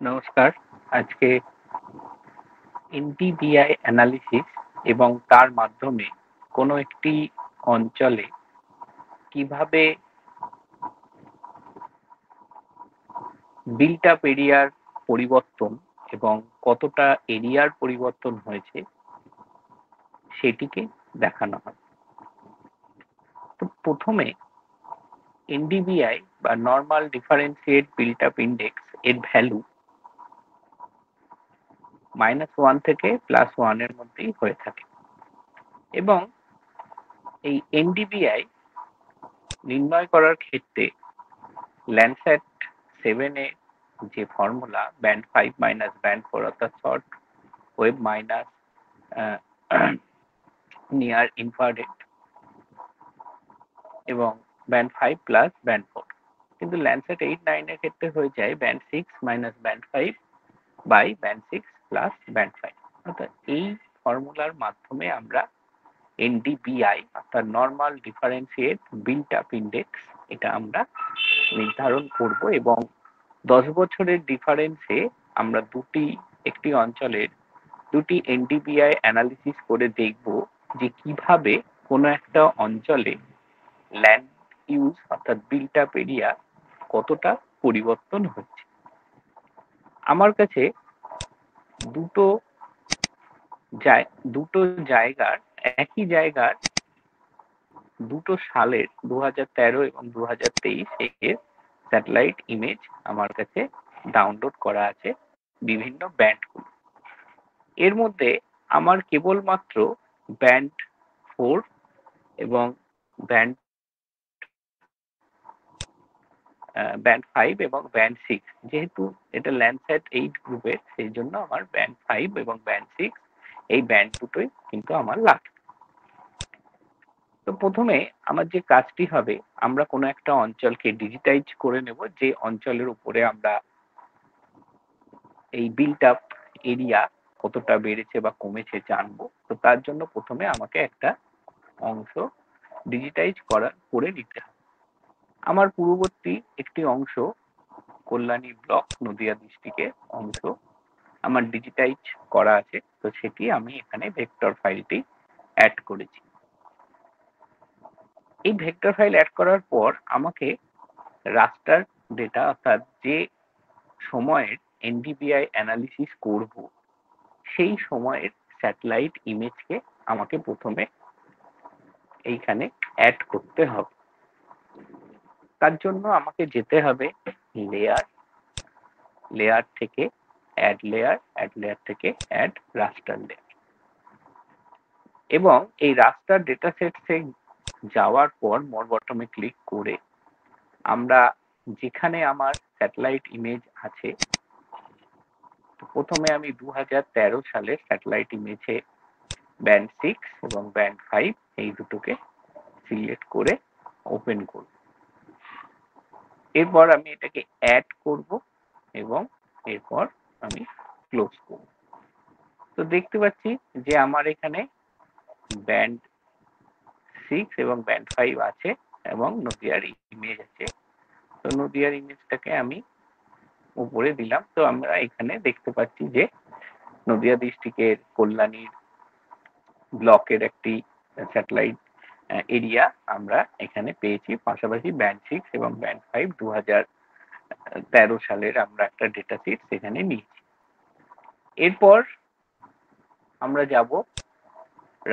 নমস্কার। আজকে এনডিবিআই অ্যানালিসিস এবং তার মাধ্যমে কোনো একটি অঞ্চলে কিভাবে বিল্ট আপ এরিয়ার পরিবর্তন এবং কতটা এরিয়ার পরিবর্তন হয়েছে সেটিকে দেখানো হয়। তো প্রথমে এনডিবিআই বা normal differentiate built up index এর ভ্যালু -1 থেকে +1 এর মধ্যেই হয়ে থাকে এবং এই এনডিবিআই নির্ণয় করার ক্ষেত্রে ল্যান্ডস্যাট 7 এ যে ফর্মুলা ব্যান্ড 5 মাইনাস ব্যান্ড 4 অর্থাৎ short wave minus near infrared এবং ব্যান্ড 5 প্লাস ব্যান্ড 4, কিন্তু ল্যান্ডস্যাট 8-9 এর ক্ষেত্রে হয়ে যায় band 6 minus band 5 by band 6 plus band 5। অর্থাৎ এই ফর্মুলার মাধ্যমে আমরা এনডিবিআই অর্থাৎ normal differentiate built up index এটা আমরা নির্ধারণ করব এবং 10 বছরের ডিফারেন্সে আমরা একটি অঞ্চলের দুটি এনডিবিআই অ্যানালিসিস করে দেখব যে কিভাবে কোনো একটা অঞ্চলে ল্যান্ড ইউজ অর্থাৎ বিল্ট আপ এরিয়া কতটা পরিবর্তন হচ্ছে। আমার কাছে দুটো জায়গার একই জায়গার দুটো সালের 2013 এবং 2023 এর স্যাটেলাইট ইমেজ আমার কাছে ডাউনলোড করা আছে বিভিন্ন ব্যান্ডগুলো। এর মধ্যে আমার কেবলমাত্র ব্যান্ড 4 এবং ব্যান্ড 5 এবং ব্যান্ড 6, যেহেতু এটা ল্যান্ডস্যাট 8 গ্রুপের সেই জন্য আমার ব্যান্ড 5 এবং ব্যান্ড 6 এই ব্যান্ড দুটোই কিন্তু আমার লাগবে। তো প্রথমে আমার যে কাজটি হবে, আমরা কোনো একটা অঞ্চলকে ডিজিটাইজ করে নেব যে অঞ্চলের উপরে আমরা এই বিল্ট আপ এরিয়া কতটা বেড়েছে বা কমেছে জানবো। তো তার জন্য প্রথমে আমাকে একটা অংশ ডিজিটাইজ করে নিতে হবে। আমার পূর্ববর্তী একটি অংশ কল্যাণী ব্লক নদিয়া ডিস্ট্রিক্টের অংশ আমার ডিজিটাইজ করা আছে, তো সেটি আমি এখানে ভেক্টর ফাইলটি অ্যাড করেছি। এই ভেক্টর ফাইল অ্যাড করার পর আমাকে রাস্টার ডেটা অর্থাৎ যে সময়ের এনডিবিআই অ্যানালিসিস করব সেই সময়ের স্যাটেলাইট ইমেজকে আমাকে প্রথমে এইখানে অ্যাড করতে হবে। তার জন্য আমাকে যেতে হবে লেয়ার থেকে অ্যাড লেয়ার থেকে অ্যাড রাস্টার লেয়ার এবং এই রাস্টার ডেটা সেটসে যাওয়ার পর মোর বটমে ক্লিক করে আমরা যেখানে আমার স্যাটেলাইট ইমেজ আছে, প্রথমে আমি 2013 সালের স্যাটেলাইট ইমেজে ব্যান্ড 6 এবং ব্যান্ড 5 এই দুটোকে সিলেক্ট করে ওপেন করব। এরপর আমি এটাকে অ্যাড করব এবং এরপর আমি ক্লোজ করব। তো দেখতে পাচ্ছি যে আমার এখানে ব্যান্ড 6 এবং ব্যান্ড 5 আছে এবং নদিয়ার ইমেজ আছে। তো নদিয়ার ইমেজটাকে আমি উপরে দিলাম। তো আমরা এখানে দেখতে পাচ্ছি যে নদিয়া ডিস্ট্রিক্টের কল্যাণীর ব্লকের একটি স্যাটেলাইট এরিয়া আমরা এখানে পেয়েছি। পাশাপাশি ব্যান্ড 6 এবং ব্যান্ড 5 2013 সালের আমরা একটা ডেটা সিট সেখানে নিয়েছি। এরপর আমরা যাব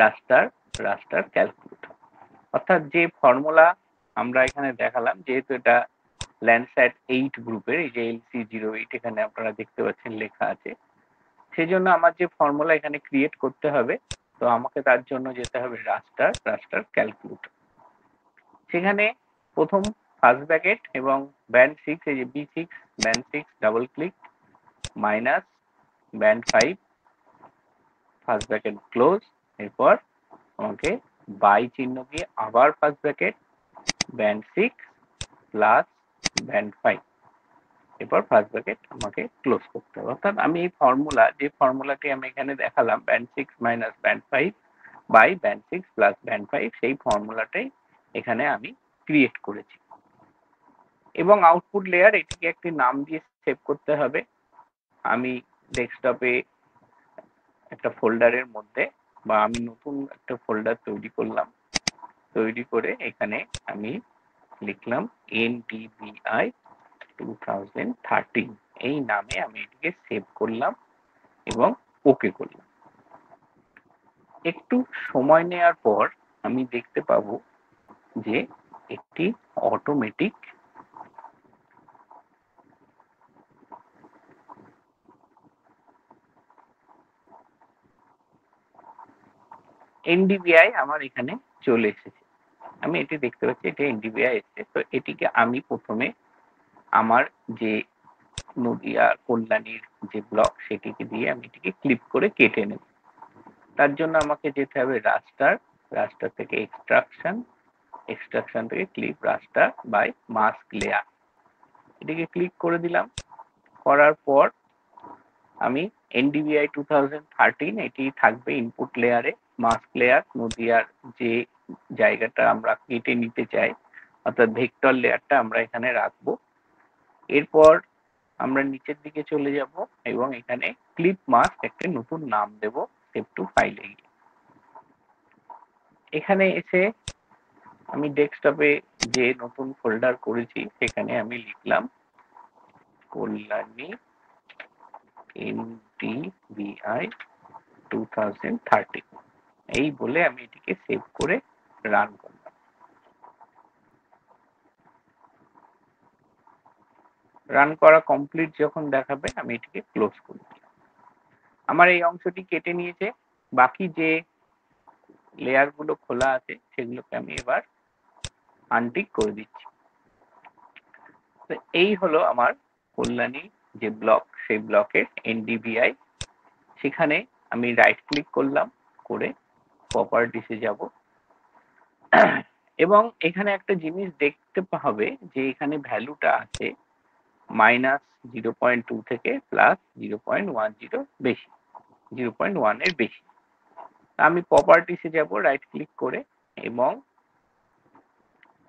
রাস্টার ক্যালকুলেটর, অর্থাৎ যে ফর্মুলা আমরা এখানে দেখালাম, যেহেতু এটা ল্যান্ডস্যাট 8 গ্রুপের, এই যে LC08 এখানে আপনারা দেখতে পাচ্ছেন লেখা আছে, সেই জন্য আমার যে ফর্মুলা এখানে ক্রিয়েট করতে হবে, তো আমাকে তার জন্য যেতে হবে রাস্টার ক্যালকুলেটর। সেখানে প্রথম ফার্স্ট ব্র্যাকেট এবং ব্যান্ড 6, এই যে B6 band 6 double click minus band 5 first bracket close, এরপর আমাকে বাই চিহ্ন দিয়ে আবার first bracket band 6 plus band 5, এরপর ফার্স্ট ব্র্যাকেট আমাকে ক্লোজ করতে হবে। অর্থাৎ আমি এই যে ফর্মুলাটি আমি এখানে দেখালাম band 6 minus band 5 by band 6 plus band 5, সেই ফর্মুলাটাই এখানে আমি ক্রিয়েট করেছি এবং আউটপুট লেয়ার এটিকে একটি নাম দিয়ে সেভ করতে হবে। আমি ডেস্কটপে একটা ফোল্ডারের মধ্যে বা আমি নতুন একটা ফোল্ডার তৈরি করলাম, তৈরি করে এখানে আমি লিখলাম NDVI 2013 এই নামে আমি এটিকে সেভ করলাম এবং ওকে করলাম। একটু সময় নেওয়ার পর আমি দেখতে পাবো যে একটি অটোমেটিক NDVI আমার এখানে চলে এসেছে। আমি এটি দেখতে পাচ্ছি এটা NDVI এসেছে। তো এটিকে আমি প্রথমে আমার যে নদিয়া কল্যাণীর যে ব্লক সেটিকে দিয়ে আমি এটিকে ক্লিপ করে কেটে নেব। তার জন্য আমাকে যেতে হবে রাস্টার, রাস্টার থেকে এক্সট্রাকশন থেকে clip raster by mask layer, এটিকে ক্লিক করে দিলাম। করার পর আমি NDVI 2013 এটি থাকবে ইনপুট লেয়ারে, মাস্ক লেয়ার নদিয়ার যে জায়গাটা আমরা কেটে নিতে চাই অর্থাৎ ভেক্টর লেয়ারটা আমরা এখানে রাখবো। এরপর আমরা নিচের দিকে চলে যাব এবং এখানে ক্লিপ মাস্ক একটা নতুন নাম দেব সেভ টু ফাইলে গিয়ে। এখানে এসে আমি ডেস্কটপে যে নতুন ফোল্ডার করেছি সেখানে আমি লিখলাম কল্যাণী NDVI 2013 এই বলে আমি এটিকে সেভ করে রান করলাম। রান করা কমপ্লিট যখন দেখাবে আমি এটিকে ক্লোজ করে দিলাম। আমার এই অংশটি কেটে নিয়েছে, বাকি যে লেয়ার গুলো খোলা আছে সেগুলোকে আমি এবার আনটিক করে দিচ্ছি। তো এই হলো আমার কল্যাণী যে ব্লক সেই ব্লকের NDVI। সেখানে আমি রাইট ক্লিক করলাম, করে প্রপার্টিসে যাব এবং এখানে একটা জিনিস দেখতে হবে যে এখানে ভ্যালুটা আছে -0.2 থেকে +0.10 বেশি, 0.1 এর বেশি। আমি প্রপার্টিসে যাব রাইট ক্লিক করে এবং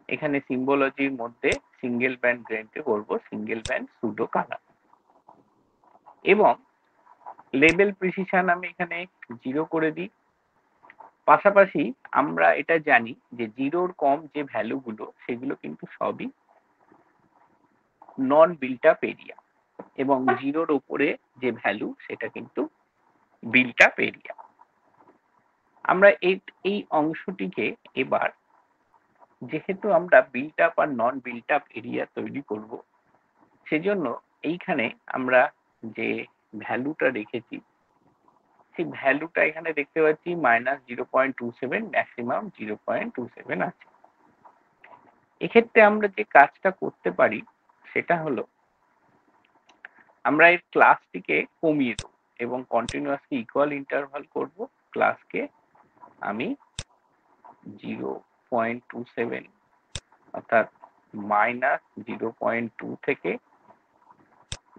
এখানে সিম্বলজির মধ্যে সিঙ্গেল ব্যান্ড গ্রেনকে করব সিঙ্গেল ব্যান্ড সুডো কালার এবং লেবেল প্রিসিশন আমি এখানে 0 করে দিই। পাশাপাশি আমরা এটা জানি যে 0-র কম যে ভ্যালুগুলো সেগুলো কিন্তু সবই নন বিল্ট আপ এরিয়া এবং 0-র উপরে যে ভ্যালু সেটা কিন্তু বিল্ট আপ এরিয়া। আমরা এই অংশটিকে এবার যেহেতু আমরা বিল্ট আপ আর নন বিল্ট আপ এরিয়া তৈরি করব সেজন্য এইখানে আমরা যে ভ্যালুটা রেখেছি সেই ভ্যালুটা এখানে দেখতে পাচ্ছি -0.27, ম্যাক্সিমাম 0.27 আছে। এক্ষেত্রে আমরা যে কাজটা করতে পারি সেটা হলো আমরা এর ক্লাসটিকে কমিয়ে দেব এবং কন্টিনিউয়াসলি ইকুয়াল ইন্টারভাল করব। ক্লাসকে আমি 0.27 অর্থাৎ -0.2 থেকে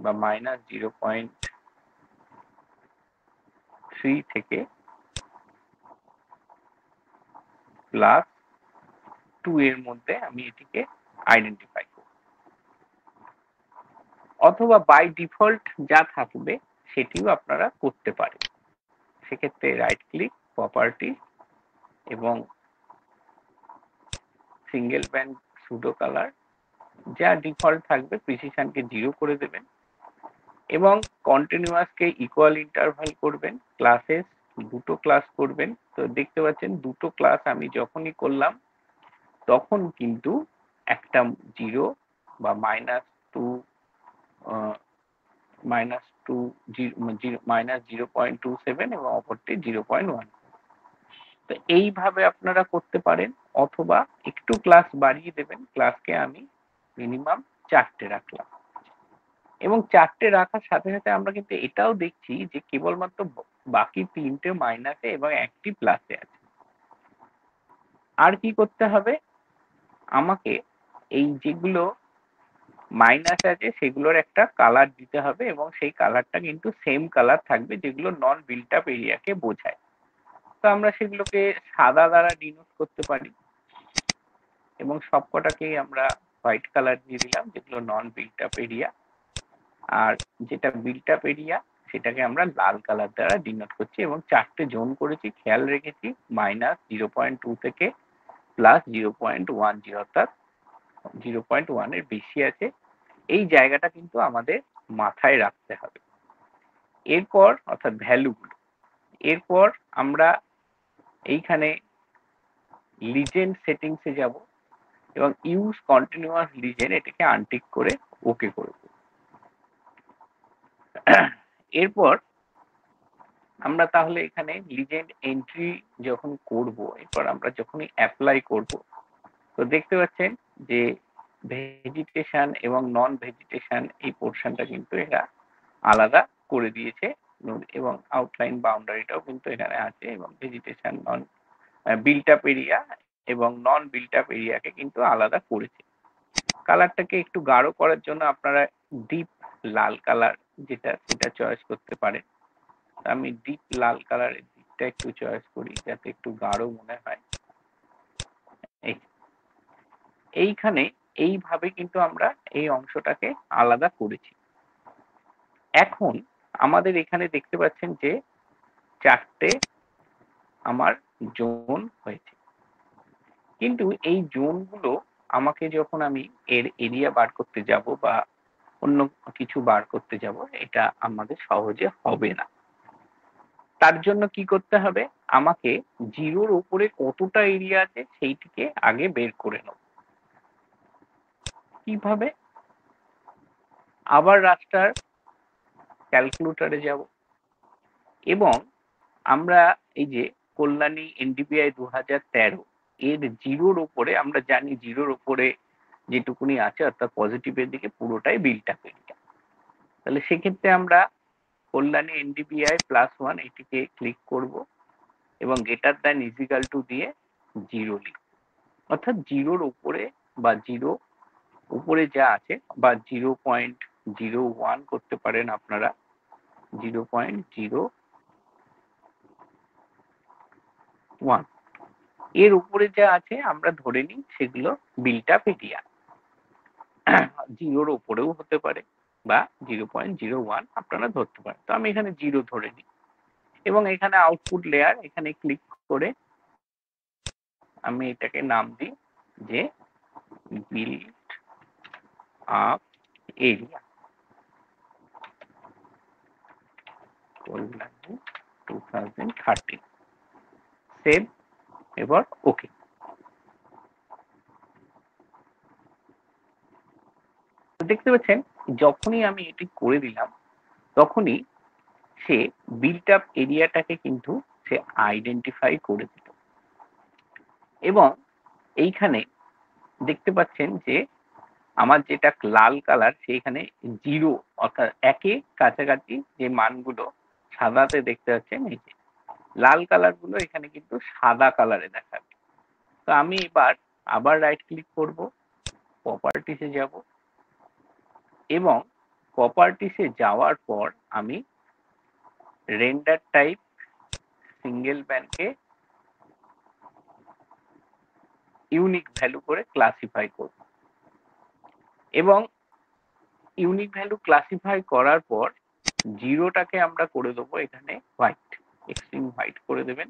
বা -0.3 থেকে +2 এর মধ্যে আমি এটিকে আইডেন্টিফাই করব, অথবা বাই ডিফল্ট যা থাকবে সেটিও আপনারা করতে পারেন। সেক্ষেত্রে রাইট ক্লিক, প্রপার্টি এবং সিঙ্গেল ব্যান্ড সুডো কালার যা ডিফল্ট থাকবে প্রিসিশনকে 0 করে দেবেন এবং কন্টিনিউয়াসকে ইকুয়াল ইন্টারভাল করবেন। ক্লাসেস দুটো ক্লাস করবেন। তো দেখতে পাচ্ছেন দুটো ক্লাস আমি যখনই করলাম তখন কিন্তু একটা 0 বা -0.27 এবং অপরটি 0.1। তো এইভাবে আপনারা করতে পারেন, অথবা একটু ক্লাস বাড়িয়ে দেবেন। ক্লাসকে আমি মিনিমাম 4টে রাখলাম এবং 4টে রাখার সাথে সাথে আমরা কিন্তু এটাও দেখছি যে কেবলমাত্র বাকি 3টে মাইনাসে এবং একটি প্লাসে আছে। আর কি করতে হবে, আমাকে এই যেগুলো মাইনাস আছে সেগুলোর একটা কালার দিতে হবে এবং সেই কালারটা কিন্তু সেম কালার থাকবে যেগুলো নন বিল্ট আপ এরিয়াকে বোঝায়। তো আমরা সেগুলোকে সাদা দ্বারা ডিনোট করতে পারি এবং সবকটাকেই আমরা হোয়াইট কালার দিয়ে দিলাম যেগুলো নন বিল্ট আপ এরিয়া। আর যেটা বিল্ট আপ এরিয়া সেটাকে আমরা লাল কালার দ্বারা ডিনোট করছি এবং 4টে জোন করেছি, খেয়াল রেখেছি -0.2 থেকে +0.10, অর্থাৎ 0.1 এর বেশি আছে। এই জায়গাটা কিন্তু আমাদের মাথায় রাখতে হবে। এরপর অর্থাৎ ভ্যালুগুলো, এরপর আমরা এইখানে লিজেন্ড সেটিংসে যাব এবং ইউজ কন্টিনিউয়াস লিজেন্ড এটাকে আনটিক করে ওকে করে দেব। এরপর আমরা তাহলে এখানে লিজেন্ড এন্ট্রি যখন করব, এরপর আমরা যখনই অ্যাপ্লাই করব, তো দেখতে পাচ্ছেন যে ভেজিটেশন এবং নন ভেজিটেশন এই পোর্শনটা কিন্তু এরা আলাদা করে দিয়েছে এবং আউটলাইন বাউন্ডারিটাও কিন্তু এখানে আছে এবং ভেজিটেশন নন বিল্ট আপ এরিয়া এবং নন বিল্ট আপ এরিয়াকে কিন্তু আলাদা করেছে। কালারটাকে একটু গাঢ় করার জন্য আপনারা ডিপ লাল কালার যেটা সেটা চয়েস করতে পারেন। আমি ডিপ লাল কালারের দিকটা একটু চয়েস করি যাতে একটু গাঢ় মনে হয়। এইখানে এইভাবে কিন্তু আমরা এই অংশটাকে আলাদা করেছি। এখন আমাদের এখানে দেখতে পাচ্ছেন যে 4টে আমার জোন হয়েছে, কিন্তু এই জোনগুলো আমাকে যখন আমি এর এরিয়া বার করতে যাব বা অন্য কিছু বার করতে যাব, এটা আমাদের সহজে হবে না। তার জন্য কি করতে হবে, আমাকে জিরোর উপরে কতটা এরিয়া আছে সেইটিকে আগে বের করে নেব। কিভাবে? আবার রাস্টার ক্যালকুলেটরে যাব এবং আমরা এই যে কল্যাণী এনডিপিআই 2013 এর জিরোর উপরে, আমরা জানি জিরোর উপরে যেটুকুনি আছে অর্থাৎ পজিটিভের দিকে পুরোটাই বিল্ট আপ এরিয়া। তাহলে সেক্ষেত্রে আমরা কল্যাণী এনডিপিআই +1 এটিকে ক্লিক করব এবং গ্রেটার দ্যান ইজিক্যাল টু দিয়ে 0 লিখব, অর্থাৎ জিরোর উপরে বা জিরো উপরে যা আছে বা 0.01 করতে পারেন আপনারা, 0.01 এর উপরে যা আছে আমরা ধরে নিই সেগুলো বিল্ট আপ এরিয়া। জিরোর উপরেও হতে পারে বা 0.01 আপনারা ধরতে পারেন। তো আমি এখানে 0 ধরে নিই এবং এখানে আউটপুট লেয়ার এখানে ক্লিক করে আমি এটাকে নাম দিই যে built up area Kalyani 2013, save, এবার ওকে। দেখতে পাচ্ছেন যখনই আমি এটি করে দিলাম তখনই সে বিল্ট আপ এরিয়াটাকে কিন্তু সে আইডেন্টিফাই করে দিল এবং এইখানে দেখতে পাচ্ছেন যে আমার যেটা লাল কালার সেইখানে 0 অর্থাৎ 1 কাছাকাছি যে মানগুলো সাদাতে দেখতে পাচ্ছেন, এই যে লাল কালার গুলো এখানে কিন্তু সাদা কালারে দেখাবে। তো আমি এবার আবার রাইট ক্লিক করব, প্রপার্টিসে যাব এবং প্রপার্টিসে যাওয়ার পর আমি রেন্ডার টাইপ সিঙ্গেল ব্যান্ডকে ইউনিক ভ্যালু করে ক্লাসিফাই করব এবং ইউনিক ভ্যালু ক্লাসিফাই করার পর জিরোটাকে আমরা করে দেবো এখানে হোয়াইট, এক্সট্রিম হোয়াইট করে দেবেন।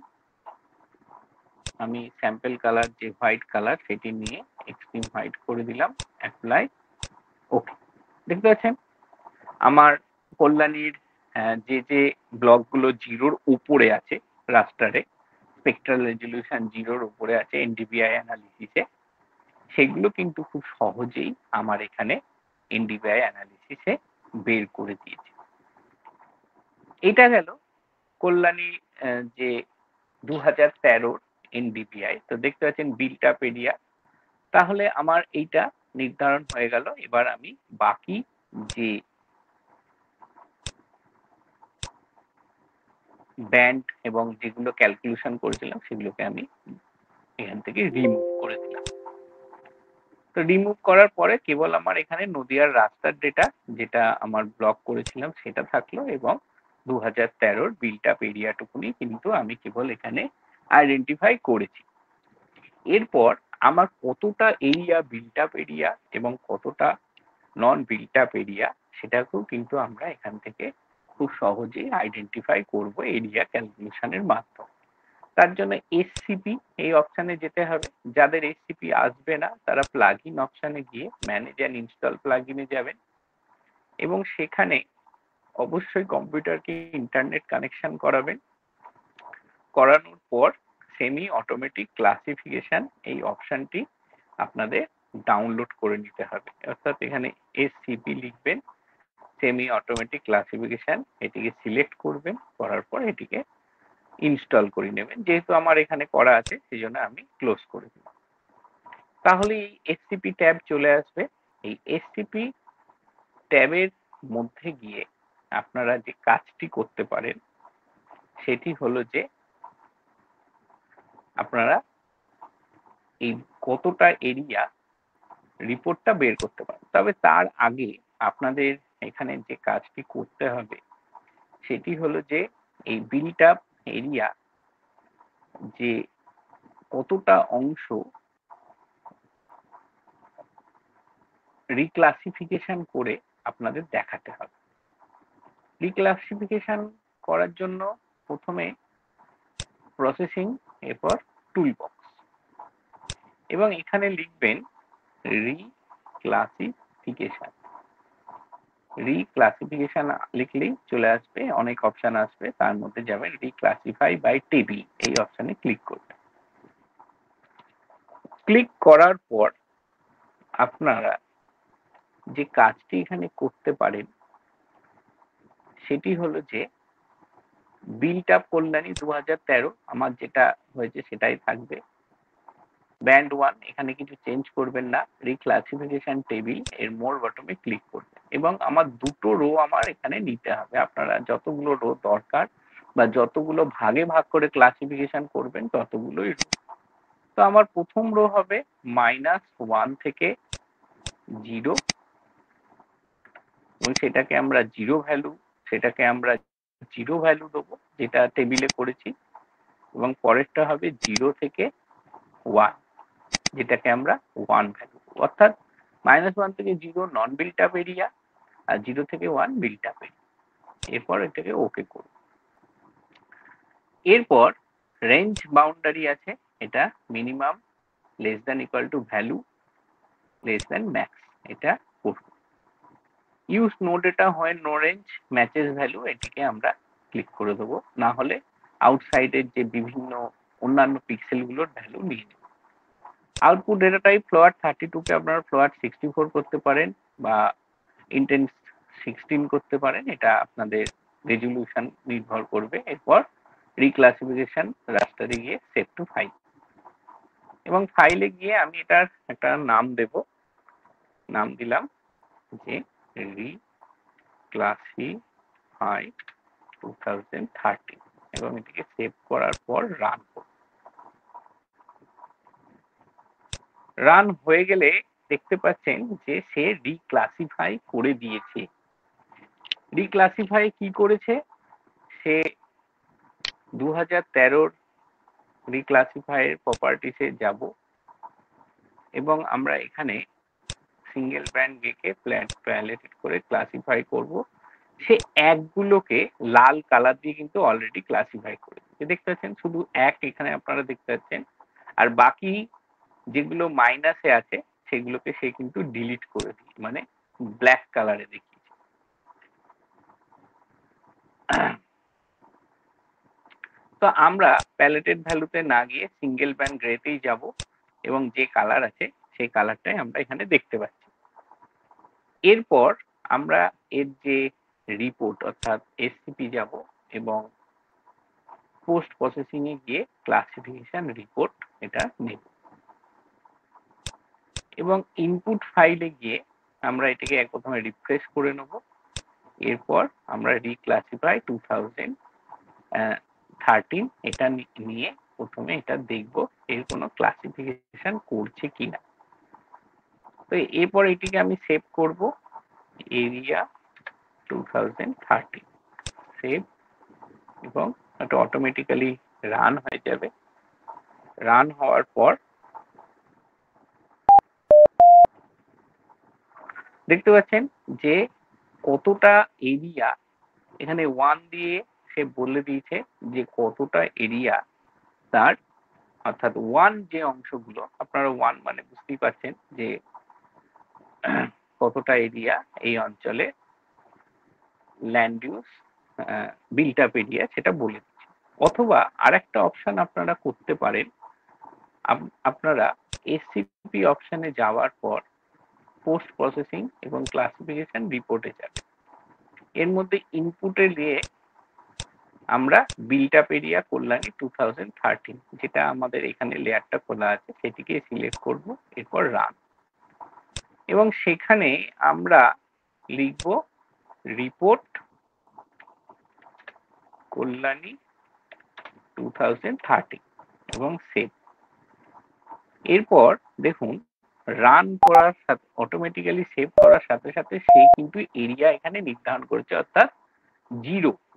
আমি স্যাম্পল কালার যে হোয়াইট কালার সেটি নিয়ে এক্সট্রিম হোয়াইট করে দিলাম, অ্যাপ্লাই, ওকে। দেখতে পাচ্ছেন আমার কল্যাণীর যে যে ব্লকগুলো জিরোর উপরে আছে রাস্টারে, স্পেকট্রাল রেজলিউশন জিরোর উপরে আছে এনডিপিআই অ্যানালিসিসে, সেগুলো কিন্তু খুব সহজেই আমার এখানে এনডিপিআই অ্যানালিসিসে বের করে দিয়েছে। এটা গেল কল্যাণী যে 2013 এনডিপিআই। তো দেখতে পাচ্ছেন বিল্ট আপ এরিয়া। তাহলে আমার এইটা নির্ধারণ হয়ে গেল। এবার আমি বাকি যে ব্যান্ড এবং যেগুলো ক্যালকুলেশন করেছিলাম সেগুলোকে আমি এখান থেকে রিমুভ করে দিলাম। তো রিমুভ করার পরে কেবল আমার এখানে নদিয়ার রাস্তার ডেটা যেটা আমার ব্লক করেছিলাম সেটা থাকলো এবং 2013 বিল্ট আপ এরিয়াটুকুনি কিন্তু আমি কেবল এখানে আইডেন্টিফাই করেছি। এরপর আমার কতটা এরিয়া বিল্ট আপ এরিয়া এবং কতটা নন বিল্ট আপ এরিয়া সেটাকেও কিন্তু আমরা এখান থেকে খুব সহজেই আইডেন্টিফাই করব এরিয়া ক্যালকুলেশনের মাধ্যমে। তার জন্য এসসিপি এই অপশানে যেতে হবে। যাদের এসসিপি আসবে না তারা প্লাগইন অপশানে গিয়ে ম্যানেজ অ্যান্ড ইনস্টল প্লাগইনে যাবেন এবং সেখানে অবশ্যই কম্পিউটারকে ইন্টারনেট কানেকশন করাবেন। করানোর পর সেমি অটোমেটিক ক্লাসিফিকেশন এই অপশনটি আপনাদের ডাউনলোড করে নিতে হবে। অর্থাৎ এখানে এসসিপি লিখবেন, সেমি অটোমেটিক ক্লাসিফিকেশন, এটিকে সিলেক্ট করবেন, করার পর এটিকে ইনস্টল করে নেবেন। যেহেতু আমার এখানে করা আছে সেই জন্য আমি ক্লোজ করে দিই। তাহলে এই এসসিপি ট্যাব চলে আসবে। এই এসসিপি ট্যাবের মধ্যে গিয়ে আপনারা যে কাজটি করতে পারেন সেটি হলো যে আপনারা এই কতটা এরিয়া রিপোর্টটা বের করতে পারেন। তবে তার আগে আপনাদের এখানে যে কাজটি করতে হবে সেটি হলো যে এই বিল্ট আপ এরিয়া যে কতটা অংশ রিক্লাসিফিকেশন করে আপনাদের দেখাতে হবে। রিক্লাসিফিকেশন করার জন্য প্রথমে প্রসেসিং, এরপর টুলবক্স এবং এখানে লিখবেন রিক্লাসিফিকেশন। রিক্লাসিফিকেশন লিখলেই চলে আসবে, অনেক অপশন আসবে, তার মধ্যে যাবেন রিক্লাসিফাই বাই টেবিল এই অপশনে ক্লিক করবেন। ক্লিক করার পর আপনারা যে কাজটি এখানে করতে পারেন সেটি হলো যে বিল্ট আপ কল্যাণী 2013 আমার যেটা হয়েছে সেটাই থাকবে। ব্যান্ড 1 এখানে কিছু চেঞ্জ করবেন না, রিক্লাসিফিকেশন টেবিল এর মোর বটমে ক্লিক করবেন এবং আমার দুটো রো আমার এখানে নিতে হবে। আপনারা যতগুলো রো দরকার বা যতগুলো ভাগে ভাগ করে ক্লাসিফিকেশন করবেন ততগুলোই রো। তো আমার প্রথম রো হবে -1 থেকে 0 এবং সেটাকে আমরা জিরো ভ্যালু, সেটাকে আমরা জিরো ভ্যালু দেবো যেটা টেবিলে করেছি, এবং পরেরটা হবে 0 থেকে 1 যেটাকে আমরা 1 ভ্যালু, অর্থাৎ -1 থেকে 0 নন বিল্ট আপ এরিয়া আর 0 থেকে 1 বিল্ট আপ এরিয়া। এরপর এটাকে ওকে করব। এরপর রেঞ্জ বাউন্ডারি আছে, এটা minimum less than equal to value less than max, এটা করব। ইউজ নো ডেটা হয় নো রেঞ্জ ম্যাচেস ভ্যালু, এটিকে আমরা ক্লিক করে দেবো, না হলে আউটসাইডের যে বিভিন্ন অন্যান্য পিক্সেলগুলোর ভ্যালু নিয়ে নেব। আউটপুট ডেটা টাইপ ফ্লোয়াট 32 কে আপনারা ফ্লোয়াট 64 করতে পারেন বা ইন্টেন্স 16 করতে পারেন, এটা আপনাদের রেজলিউশন নির্ভর করবে। এরপর রিক্লাসিফিকেশন রাস্টারে গিয়ে সেভ টু ফাইল এবং ফাইলে গিয়ে আমি এটার একটা নাম দেব, নাম দিলাম যে রিক্লাসিফাই 2013 এবং এটিকে সেভ করার পর রান করব। রান হয়ে গেলে দেখতে পাচ্ছেন যে সে রিক্লাসিফাই করে দিয়েছে। রিক্লাসিফাই কি করেছে, সে 2013 রিক্লাসিফাইয়ের প্রপার্টিসে যাব এবং আমরা এখানে সিঙ্গেল ব্র্যান্ড গেকে প্যালেটেড করে ক্লাসিফাই করব। সে একগুলোকে লাল কালার দিয়ে কিন্তু অলরেডি ক্লাসিফাই করে দিয়েছে, দেখতে পাচ্ছেন শুধু এক এখানে আপনারা দেখতে পাচ্ছেন, আর বাকি যেগুলো মাইনাসে আছে সেগুলোকে সে কিন্তু ডিলিট করে দিই, মানে ব্ল্যাক কালারে দেখিয়েছে। তো আমরা প্যালেটেড ভ্যালুতে না গিয়ে সিঙ্গেল ব্যান্ড গ্রেতেই যাব এবং যে কালার আছে সেই কালারটাই আমরা এখানে দেখতে পাচ্ছি। এরপর আমরা এর যে রিপোর্ট অর্থাৎ এসসিপি যাব এবং পোস্ট প্রসেসিং এ গিয়ে ক্লাসিফিকেশন রিপোর্ট এটা নেব এবং ইনপুট ফাইলে গিয়ে আমরা এটাকে প্রথমে রিফ্রেশ করে নেব। এরপর আমরা রিক্লাসিফাই 2013 এটা নিয়ে প্রথমে এটা দেখব এর কোনো ক্লাসিফিকেশন করছে কিনা। তো এরপর এটিকে আমি সেভ করব, এরিয়া 2013 সেভ, এবং এটা অটোমেটিক্যালি রান হয়ে যাবে। রান হওয়ার পর দেখতে পাচ্ছেন যে কতটা এরিয়া, এখানে 1 দিয়ে সে বলে দিয়েছে যে কতটা এরিয়া তার, অর্থাৎ 1 যে অংশগুলো, আপনারা 1 মানে বুঝতেই পারছেন যে কতটা এরিয়া এই অঞ্চলে land use built up area সেটা বলে দিচ্ছে। অথবা আরেকটা অপশন আপনারা করতে পারেন, আপনারা এসসিপি অপশনে যাওয়ার পর পোস্ট প্রসেসিং এবং ক্লাসিফিকেশন রিপোর্টে যাবেন। এর মধ্যে ইনপুটে দিয়ে আমরা বিল্ট আপ এরিয়া কল্যাণী 2013 যেটা আমাদের এখানে লেয়ারটা খোলা আছে সেটিকে সিলেক্ট করব, এরপর রান, এবং সেখানে আমরা লিখব রিপোর্ট কল্যাণী 2013 এবং সেভ। এরপর দেখুন রান করার সাথে অটোমেটিক্যালি সেভ করার সাথে সাথে সে কিন্তু এরিয়া এখানে নির্ধারণ করেছে, অর্থাৎ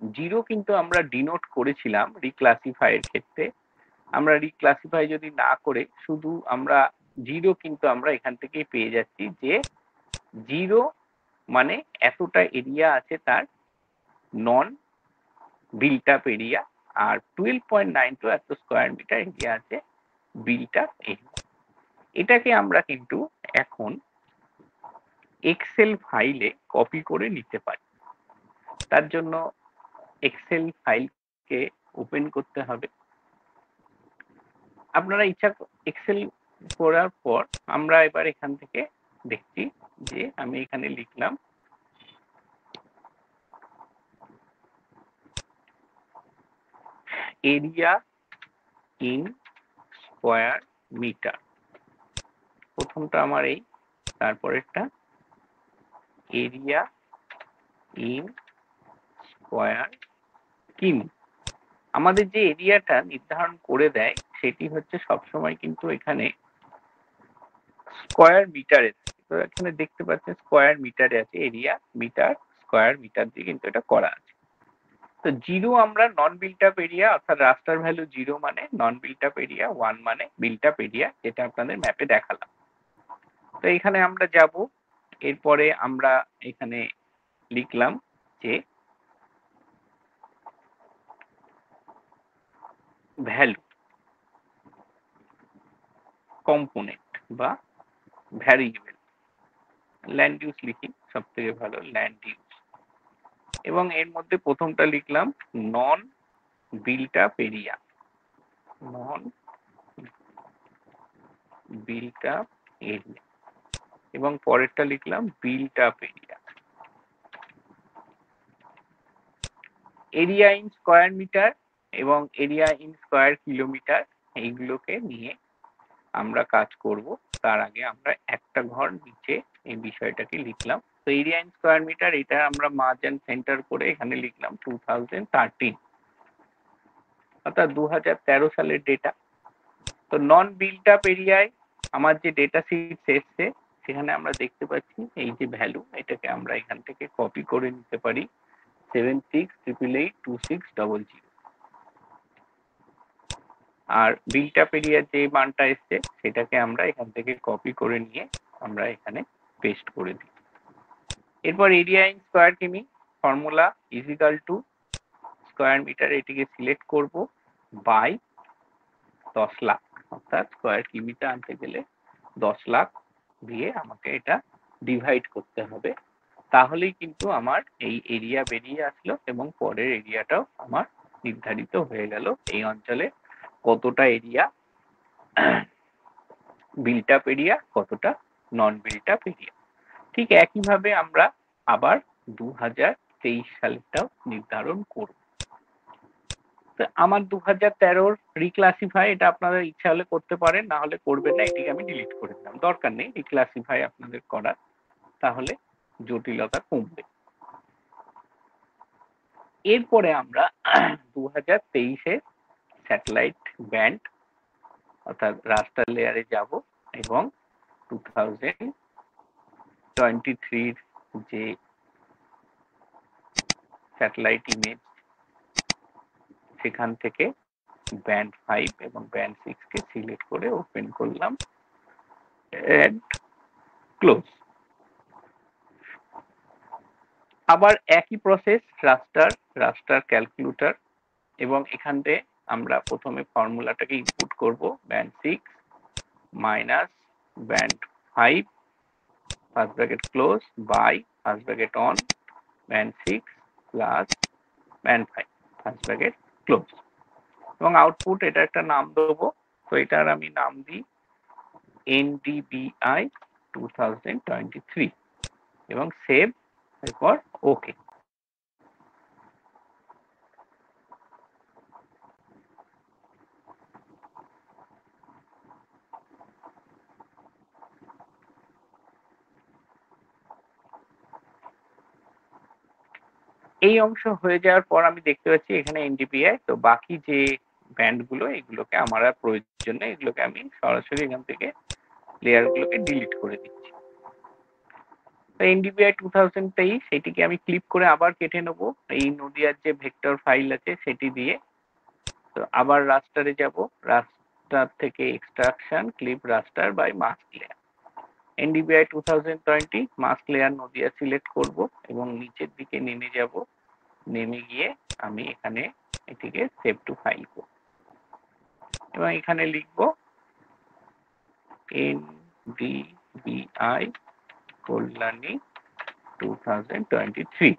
0 কিন্তু আমরা ডিনোট করেছিলাম রিক্লাসিফাই এর ক্ষেত্রে। আমরা রিক্লাসিফাই যদি না করে শুধু আমরা 0 কিন্তু আমরা এখান থেকেই পেয়ে যাচ্ছি যে 0 মানে এতটা এরিয়া আছে তার নন বিল্ট আপ এরিয়া, আর 12.92 এত স্কয়ার মিটার এরিয়া আছে বিল্ট আপ এরিয়া। এটাকে আমরা কিন্তু এখন এক্সেল ফাইলে কপি করে নিতে পারি। তার জন্য এক্সেল ফাইলকে ওপেন করতে হবে। আপনারা ইচ্ছা এক্সেল করার পর আমরা এবার এখান থেকে দেখছি যে আমি এখানে লিখলাম এরিয়া ইন স্কয়ার মিটার। প্রথমটা আমার এই, তারপরেরটা এরিয়া ইন স্কয়ার কিমি। আমাদের যে এরিয়াটা নির্ধারণ করে দেয় সেটি হচ্ছে সবসময় কিন্তু এখানে স্কয়ার মিটারে, তো এখানে দেখতে পাচ্ছেন স্কয়ার মিটারে আছে, এরিয়া মিটার স্কয়ার মিটার দিয়ে কিন্তু এটা করা আছে। তো 0 আমরা নন বিল্ট আপ এরিয়া, অর্থাৎ রাস্টার ভ্যালু 0 মানে নন বিল্ট আপ এরিয়া, 1 মানে বিল্ট আপ এরিয়া, যেটা আপনাদের ম্যাপে দেখালাম। তো এখানে আমরা যাব, এরপরে আমরা এখানে লিখলাম যে ভ্যালু কম্পোনেন্ট বা ভ্যারিয়েবল, ল্যান্ড ইউজ লিখি সব থেকে ভালো, ল্যান্ড ইউজ, এবং এর মধ্যে প্রথমটা লিখলাম non built up area, non built up area, এবং পরেরটা লিখলাম built up area. Area in square metre এবং এরিয়া ইন স্কয়ার কিলোমিটার, এইগুলোকে নিয়ে আমরা কাজ করব। তার আগে আমরা একটা ঘর নিচে এই বিষয়টাকে লিখলাম। তো এরিয়া ইন স্কয়ার মিটার, এটা আমরা মার্জিন সেন্টার করে এখানে লিখলাম 2013, অর্থাৎ 2013 সালের ডেটা। তো নন বিল্ট আপ এরিয়ায় আমার যে ডেটা শিট এসছে সেখানে আমরা দেখতে পাচ্ছি এই যে ভ্যালু, এটাকে আমরা এখান থেকে কপি করে নিতে পারি 7688826000। আর বিল্ট আপ এরিয়ার যে মানটা এসছে সেটাকে আমরা এখান থেকে কপি করে নিয়ে আমরা এখানে পেস্ট করে দিই। এরপর এরিয়া ইন স্কয়ার কিমি formula is equal to square metre, এটিকে সিলেক্ট করব বাই 10 লাখ, অর্থাৎ স্কয়ার কিমিটা আনতে গেলে 10 লাখ দিয়ে আমাকে এটা ডিভাইড করতে হবে, তাহলেই কিন্তু আমার এই এরিয়া বেরিয়ে আসলো এবং পরের এরিয়াটাও আমার নির্ধারিত হয়ে গেল এই অঞ্চলে কতটা এরিয়া বিল্ট আপ এরিয়া, কতটা নন বিল্ট আপ এরিয়া। ঠিক একইভাবে আমরা আবার 2023 সালটাও নির্ধারণ করব। তো আমার 2013 রিক্লাসিফাই, এটা আপনাদের ইচ্ছা হলে করতে পারেন, না হলে করবেন না, এটিকে আমি ডিলিট করে দিলাম, দরকার নেই রিক্লাসিফাই আপনাদের করার, তাহলে জটিলতা কমবে। এরপরে আমরা 2023 স্যাটেলাইট ব্যান্ড অর্থাৎ রাস্টার লেয়ারে যাব এবং 2023 যে স্যাটেলাইট ইমেজ সেখান থেকে ব্যান্ড 5 এবং ব্যান্ড 6 কে সিলেক্ট করে ওপেন করলাম এন্ড ক্লোজ। আবার একই প্রসেস রাস্টার ক্যালকুলেটর, এবং এখান থেকে আমরা প্রথমে ফর্মুলাটাকে ইনপুট করব, band 6 minus band 5 first bracket close by first bracket on band 6 plus band 5 first bracket close, এবং আউটপুট এটা একটা নাম দেবো। তো এটার আমি নাম দিই NDBI 2023 এবং সেভ, এরপর ওকে। এই অংশ হয়ে যাওয়ার পর আমি দেখতে পাচ্ছি এখানে NDBI, তো বাকি যে ব্যান্ডগুলো এগুলোকে আমার আর প্রয়োজন নেই, এগুলোকে আমি সরাসরি এখান থেকে লেয়ারগুলোকে ডিলিট করে দিচ্ছি। তো NDBI 2023 সেটিকে আমি ক্লিক করে আবার কেটে নেব এই নদিয়ার যে ভেক্টর ফাইল আছে সেটি দিয়ে। তো আবার রাস্টারে যাব, রাস্টার থেকে extraction clip raster by mask layer, NDBI 2020 mask layer Nadia select করব এবং নিচের দিকে নেমে যাব, নেমে গিয়ে আমি এখানে এটিকে সেভ টু ফাইল করব এবং এখানে লিখব NDBI কল্যাণী 2023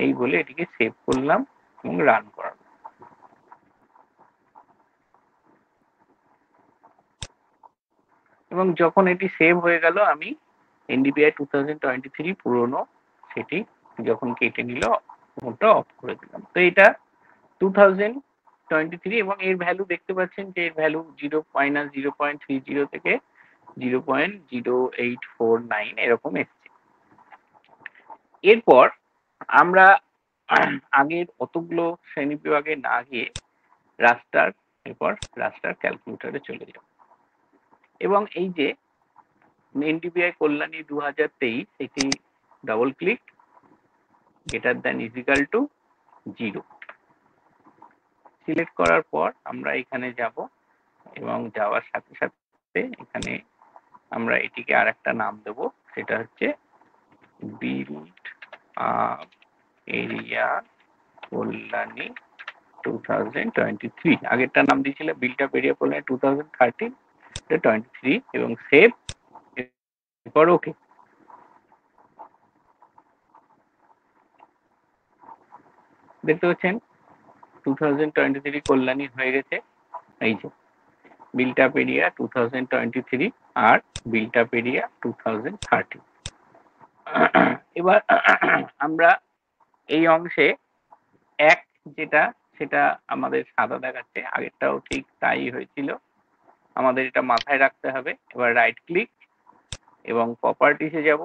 এই বলে এটিকে সেভ করলাম এবং রান করাবো। এবং যখন এটি সেভ হয়ে গেল, আমি NDBI 2023 পুরনো সেটি যখন কেটে নিল ওটা অফ করে দিলাম। তো এটা 2023 এবং এর ভ্যালু দেখতে পাচ্ছেন যে এর ভ্যালু 0.0.30 থেকে 0.0849 এরকম এসছে। এরপর আমরা আগের অতগুলো শ্রেণী বিভাগে না গিয়ে রাস্টার, এরপর রাস্টার ক্যালকুলেটরে চলে যাব এবং এই যে NDBI কল্যাণী 2023 এটি double click, greater than is equal to 0 select করার পর আমরা এখানে যাব এবং যাওয়ার সাথে সাথে এখানে আমরা এটিকে আর একটা নাম দেব, সেটা হচ্ছে বিল্ড আপ এরিয়া কল্যাণী 2023। আগেরটা নাম দিয়েছিল বিল্ড আপ এরিয়া কল্যাণী 2013, 23 এবং সেভ, এরপর ওকে। দেখতে পাচ্ছেন 2023 কল্যাণী হয়ে গেছে, এই যে বিল্ড আপ এরিয়া 2023 আর বিল্ড আপ এরিয়া 2030। এবার আমরা এই অংশে এক যেটা সেটা আমাদের সাদা দেখাচ্ছে, আগেরটাও ঠিক তাই হয়েছিল, আমাদের এটা মাথায় রাখতে হবে। এবার রাইট ক্লিক এবং প্রপার্টিসে যাব,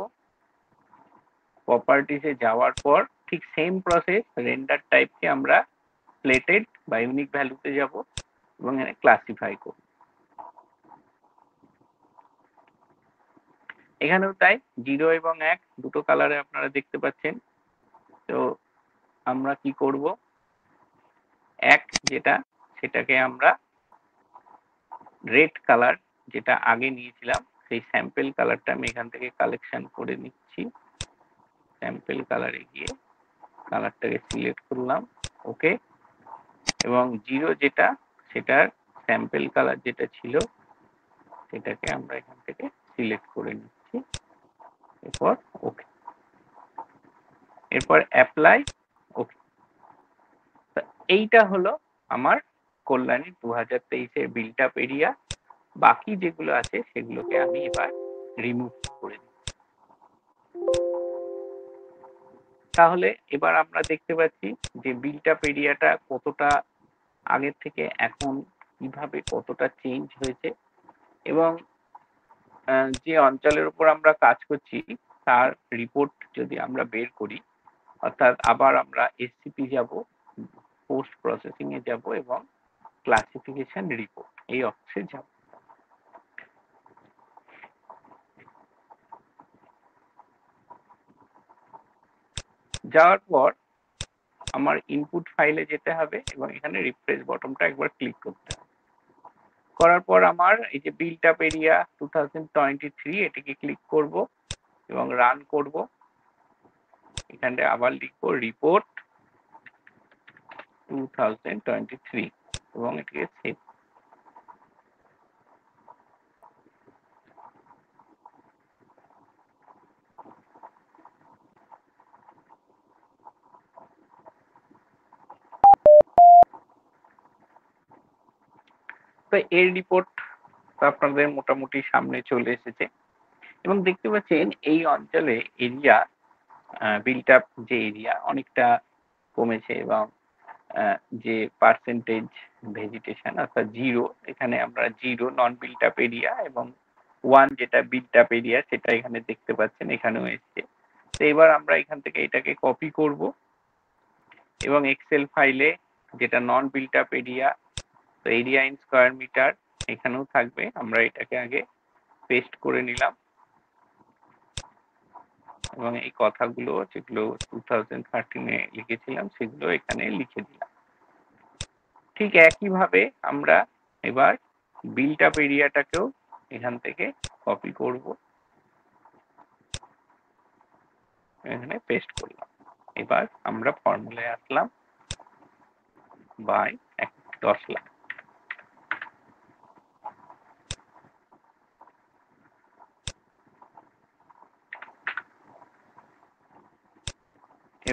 প্রপার্টিসে যাওয়ার পর ঠিক সেম প্রসেস, রেন্ডার টাইপকে আমরা প্লেটেড বা ইউনিক ভ্যালুতে যাব এবং এখানে ক্লাসিফাই করব। এখানেও তাই 0 এবং 1 দুটো কালারে আপনারা দেখতে পাচ্ছেন। তো আমরা কি করব, 1 যেটা সেটাকে আমরা রেড কালার যেটা আগে নিয়েছিলাম সেই স্যাম্পল কালারটা আমি এখান থেকে কালেকশন করে নিচ্ছি, স্যাম্পল কালারে গিয়ে কালারটাকে সিলেক্ট করলাম, ওকে। এবং 0 যেটা সেটার স্যাম্পল কালার যেটা ছিল সেটাকে আমরা এখান থেকে সিলেক্ট করে নিচ্ছি, এরপর ওকে, এরপর অ্যাপ্লাই, ওকে। এইটা হলো আমার কল্যাণী 2023 এর বিল্ট আপ এরিয়া। বাকি যেগুলো আছে সেগুলোকে আমি এবার রিমুভ করে দিই। তাহলে এবার আমরা দেখতে পাচ্ছি যে বিল্ট আপ এরিয়াটা কতটা আগের থেকে এখন কিভাবে কতটা চেঞ্জ হয়েছে, এবং যে অঞ্চলের উপর আমরা কাজ করছি তার রিপোর্ট যদি আমরা বের করি, অর্থাৎ আবার আমরা SCP যাব, পোস্ট প্রসেসিং এ যাব এবং ক্লাসিফিকেশন রিপোর্ট এই অংশে যাব। যাওয়ার পর আমার ইনপুট ফাইলে যেতে হবে এবং এখানে রিফ্রেশ বটনটা একবার ক্লিক করতে হবে। করার পর আমার এই যে বিল্ট আপ এরিয়া 2023 এটিকে ক্লিক করব এবং রান করব। এখানে আবার লিখবো রিপোর্ট 2023 এবং এটিকে সেভ। তো এর রিপোর্ট আপনাদের মোটামুটি সামনে চলে এসেছে এবং দেখতে পাচ্ছেন এই অঞ্চলে এরিয়া বিল্ট আপ যে এরিয়া অনেকটা কমেছে এবং যে পার্সেন্টেজ ভেজিটেশন অর্থাৎ 0, এখানে আমরা 0 নন বিল্ট আপ এরিয়া এবং 1 যেটা বিল্ট আপ এরিয়া সেটা এখানে দেখতে পাচ্ছেন এখানেও এসছে। তো এবার আমরা এখান থেকে এটাকে কপি করব এবং এক্সেল ফাইলে যেটা নন বিল্ট আপ এরিয়া, তো এরিয়া ইন স্কয়ার মিটার এখানেও থাকবে, আমরা এটাকে আগে পেস্ট করে নিলাম এবং এই কথাগুলো যেগুলো 2013 এ লিখেছিলাম সেগুলো এখানে লিখে দিলাম। ঠিক একইভাবে আমরা এবার বিল্ট আপ এরিয়াটাকেও এখান থেকে কপি করব, এখানে পেস্ট করলাম। এবার আমরা ফর্মুলায় আসলাম বাই 10 লাখ।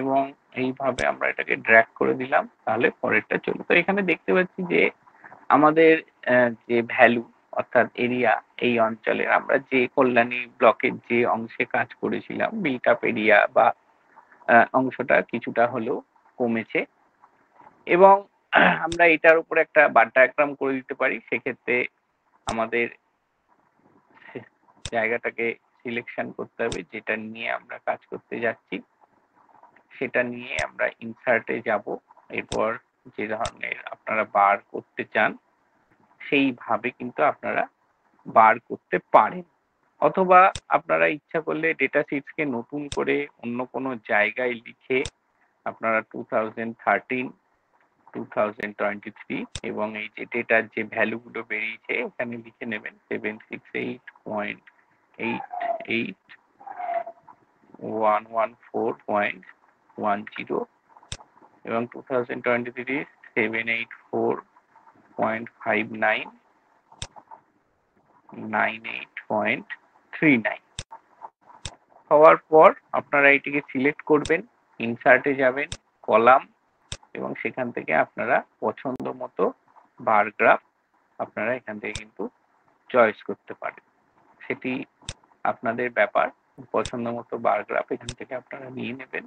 এবং এইভাবে আমরা এটাকে ড্র্যাগ করে দিলাম, তাহলে পরেরটা চলবে। তো এখানে দেখতে পাচ্ছি যে আমাদের যে ভ্যালু অর্থাৎ এরিয়া এই অঞ্চলের আমরা যে কল্যাণী ব্লকের যে অংশে কাজ করেছিলাম বিল্ট আপ এরিয়া বা অংশটা কিছুটা হলেও কমেছে এবং আমরা এটার উপর একটা বার ডায়াগ্রাম করে দিতে পারি। সেক্ষেত্রে আমাদের জায়গাটাকে সিলেকশন করতে হবে যেটা নিয়ে আমরা কাজ করতে যাচ্ছি, সেটা নিয়ে আমরা ইনসার্টে যাব। এরপর যে ধরনের আপনারা বার করতে চান সেইভাবে কিন্তু আপনারা বার করতে পারেন, অথবা আপনারা ইচ্ছা করলে ডেটা শিটসকে নতুন করে অন্য কোনো জায়গায় লিখে আপনারা 2013 2023 এবং এই যে ডেটার যে ভ্যালুগুলো বেরিয়েছে এখানে লিখে নেবেন 768.88.114.10 এবং 2023 784.5998.39 হওয়ার পর আপনারা এটিকে সিলেক্ট করবেন, ইনসার্টে যাবেন, কলাম, এবং সেখান থেকে আপনারা পছন্দ মতো বার গ্রাফ আপনারা এখান থেকে কিন্তু চয়েস করতে পারেন, সেটি আপনাদের ব্যাপার। পছন্দ মতো বার গ্রাফ এখান থেকে আপনারা নিয়ে নেবেন।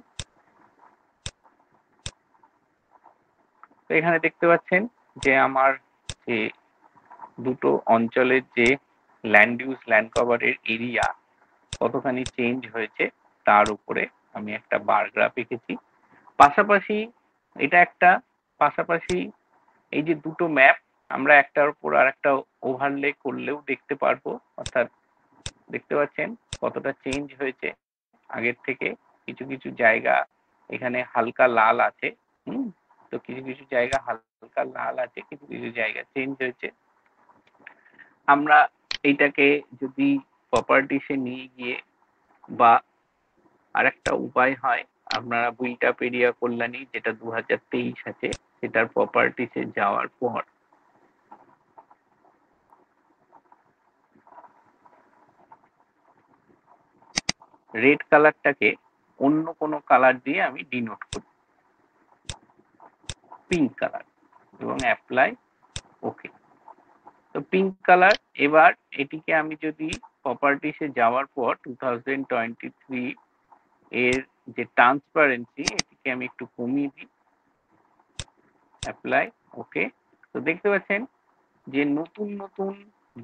তো এখানে দেখতে পাচ্ছেন যে আমার যে দুটো অঞ্চলের যে ল্যান্ড ইউজ ল্যান্ড কভারের এরিয়া কতখানি চেঞ্জ হয়েছে তার উপরে আমি একটা বার গ্রাফ এঁকেছি। পাশাপাশি এটা একটা পাশাপাশি এই যে দুটো ম্যাপ আমরা একটার উপর আর একটা ওভারলে করলেও দেখতে পারবো, অর্থাৎ দেখতে পাচ্ছেন কতটা চেঞ্জ হয়েছে আগের থেকে। কিছু কিছু জায়গা এখানে হালকা লাল আছে, তো কিছু কিছু জায়গা হালকা লাল আছে, কিছু কিছু জায়গা চেঞ্জ হয়েছে। আমরা এইটাকে যদি প্রপার্টিসে নিয়ে গিয়ে বা আরেকটা উপায় হয়, আপনারা বিল্ট আপ এরিয়া কল্যাণী যেটা 2023 আছে সেটার প্রপার্টিসে যাওয়ার পর রেড কালারটাকে অন্য কোনো কালার দিয়ে আমি ডিনোট করি, পিঙ্ক কালার, এবং অ্যাপ্লাই ওকে। তো পিঙ্ক কালার, এবার এটিকে আমি যদি প্রপার্টিসে যাওয়ার পর 2023 এর যে ট্রান্সপারেন্সি এটিকে আমি একটু কমিয়ে দিই, অ্যাপ্লাই ওকে। তো দেখতে পাচ্ছেন যে নতুন নতুন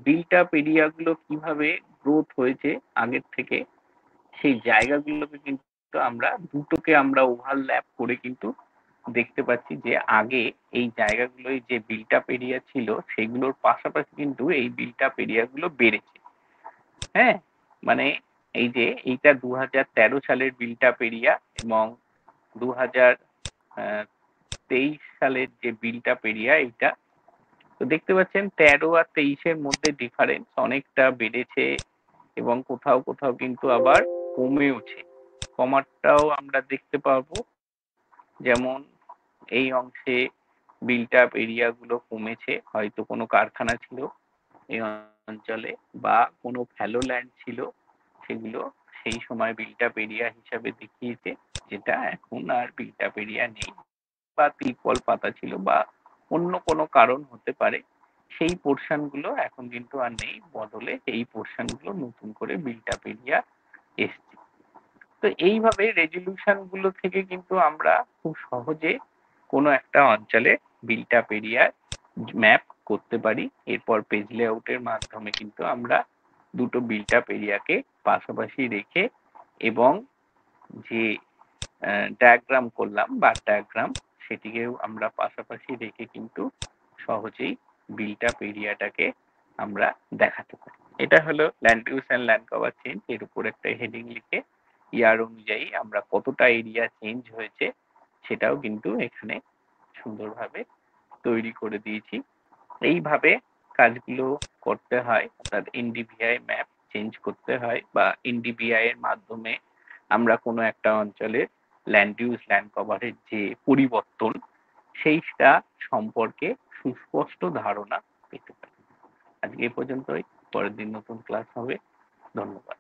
বিল্ট আপ এরিয়াগুলো কিভাবে গ্রোথ হয়েছে আগের থেকে, সেই জায়গাগুলোকে কিন্তু আমরা দুটোকে আমরা ওভারল্যাপ করে কিন্তু দেখতে পাচ্ছি যে আগে এই জায়গাগুলোয় যে বিল্ট আপ এরিয়া ছিল সেগুলোর পাশাপাশি কিন্তু এই বিল্ট আপ এরিয়াগুলো বেড়েছে। হ্যাঁ, মানে এই যে এইটা 2013 সালের বিল্ট আপ এরিয়া এবং 2023 সালের যে বিল্ট আপ এরিয়া এইটা, তো দেখতে পাচ্ছেন 13 আর 23-এর মধ্যে ডিফারেন্স অনেকটা বেড়েছে এবং কোথাও কোথাও কিন্তু আবার কমেওছে। কমাটাও আমরা দেখতে পাবো, যেমন এই অংশে বিল্ট আপ এরিয়া গুলো কমেছে, হয়তো কোনো কারখানা ছিল এই অঞ্চলে বা কোনো ফ্যালো ল্যান্ড ছিল, সেগুলো সেই সময় বিল্ট আপ এরিয়া হিসাবে দেখিয়েছে, যেটা এখন আর বিল্ট আপ এরিয়া নেই, বা তিরপল পাতা ছিল বা অন্য কোনো কারণ হতে পারে, সেই পোর্শন গুলো এখন কিন্তু আর নেই, বদলে এই পোর্শন গুলো নতুন করে বিল্ট আপ এরিয়া এসছে। তো এইভাবে রেজলিউশন গুলো থেকে কিন্তু আমরা খুব সহজে কোনো একটা অঞ্চলে বিল্ট আপ এরিয়া ম্যাপ করতে পারি। এরপর পেজ লেআউটের মাধ্যমে কিন্তু আমরা দুটো বিল্ট আপ এরিয়াকে পাশাপাশি রেখে এবং যে ডায়াগ্রাম করলাম বা ডায়াগ্রাম, সেটিকেও আমরা পাশাপাশি রেখে কিন্তু সহজেই বিল্ট আপ এরিয়াটাকে আমরা দেখাতে পারি। এটা হলো land use and land cover change, এর উপর একটা হেডিং লিখে ইয়ার অনুযায়ী আমরা কতটা এরিয়া চেঞ্জ হয়েছে সেটাও কিন্তু এখানে সুন্দরভাবে তৈরি করে দিয়েছি। এইভাবে কাজগুলো করতে হয়, অর্থাৎ এনডিভিআই ম্যাপ চেঞ্জ করতে হয় বা এনডিভিআই এর মাধ্যমে আমরা কোনো একটা অঞ্চলের ল্যান্ড ইউজ ল্যান্ড কভারের যে পরিবর্তন সেইটা সম্পর্কে সুস্পষ্ট ধারণা পেতে পারি। আজকে এই পর্যন্তই, পরের দিন নতুন ক্লাস হবে। ধন্যবাদ।